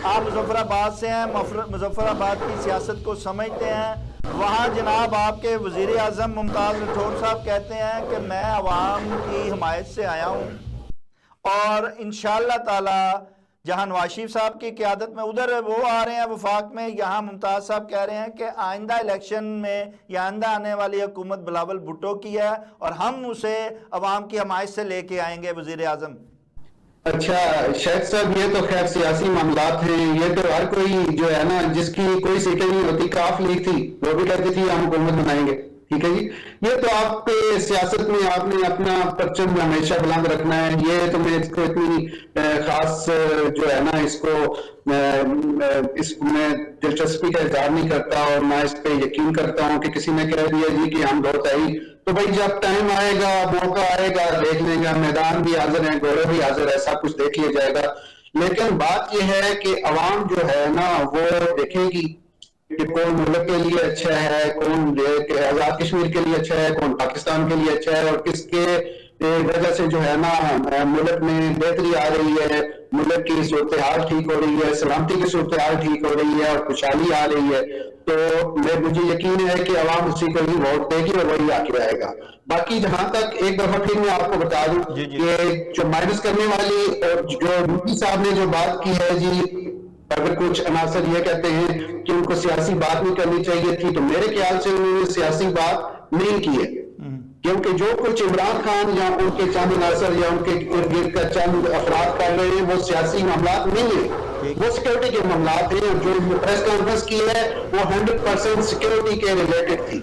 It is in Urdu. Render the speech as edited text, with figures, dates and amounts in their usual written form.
آپ مظفر آباد سے ہیں، مظفر آباد کی سیاست کو سمجھتے ہیں، وہاں جناب آپ کے وزیر اعظم ممتاز راٹھور صاحب کہتے ہیں کہ میں عوام کی حمایت سے آیا ہوں، اور انشاءاللہ تعالی جہاں نواز شریف صاحب کی قیادت میں ادھر وہ آ رہے ہیں وفاق میں، یہاں ممتاز صاحب کہہ رہے ہیں کہ آئندہ الیکشن میں یا آئندہ آنے والی حکومت بلاول بھٹو کی ہے اور ہم اسے عوام کی حمایت سے لے کے آئیں گے وزیر اعظم۔ اچھا شیخ صاحب، یہ تو خیر سیاسی معاملات ہیں، یہ تو ہر کوئی جو ہے نا جس کی کوئی سیٹیں نہیں ہوتی، کاف لیگ تھی وہ بھی کہتی تھی ہم حکومت بنائیں گے، ٹھیک ہے جی۔ یہ تو آپ کے سیاست میں آپ نے اپنا پرچم ہمیشہ بلند رکھنا ہے، یہ تو میں اس کو اتنی خاص جو ہے نا اس کو اس میں دلچسپی کا اظہار نہیں کرتا، اور نہ اس پہ یقین کرتا ہوں کہ کسی نے کہہ دیا جی کہ ہم بہت آئی، تو بھائی جب ٹائم آئے گا موقع آئے گا دیکھ لیں گا، میدان بھی حاضر ہیں، گھوڑے بھی حاضر ہے، سب کچھ دیکھ لیا جائے گا۔ لیکن بات یہ ہے کہ عوام جو ہے نا وہ دیکھے گی کہ کون ملک کے لیے اچھا ہے، کون آزاد کشمیر کے لیے اچھا ہے، کون پاکستان کے لیے اچھا ہے، اور کس کے وجہ سے جو ہے نا ملک میں بہتری آ رہی ہے، ملک کی صورتحال ٹھیک ہو رہی ہے، سلامتی کی صورتحال ٹھیک ہو رہی ہے اور خوشحالی آ رہی ہے، تو مجھے یقین ہے کہ عوام اسی کو ہی ووٹ دے گی اور وہی آ کے رہے گا۔ باقی جہاں تک ایک دفعہ پھر میں آپ کو بتا دوں جی جی کہ جو مائنس کرنے والی اور جو مفتی صاحب نے جو بات کی ہے جی، اگر کچھ عناصر یہ کہتے ہیں کہ ان کو سیاسی بات نہیں کرنی چاہیے تھی، تو میرے خیال سے انہوں نے سیاسی بات نہیں کی ہے، کیونکہ جو کچھ عمران خان یا ان کے چند عناصر یا ان کے ارد گرد کا چند افراد کر رہے ہیں وہ سیاسی معاملات نہیں ہیں، وہ سیکورٹی کے معاملات ہیں، جو پریس کانفرنس کی ہے وہ 100% سیکورٹی کے ریلیٹڈ تھی۔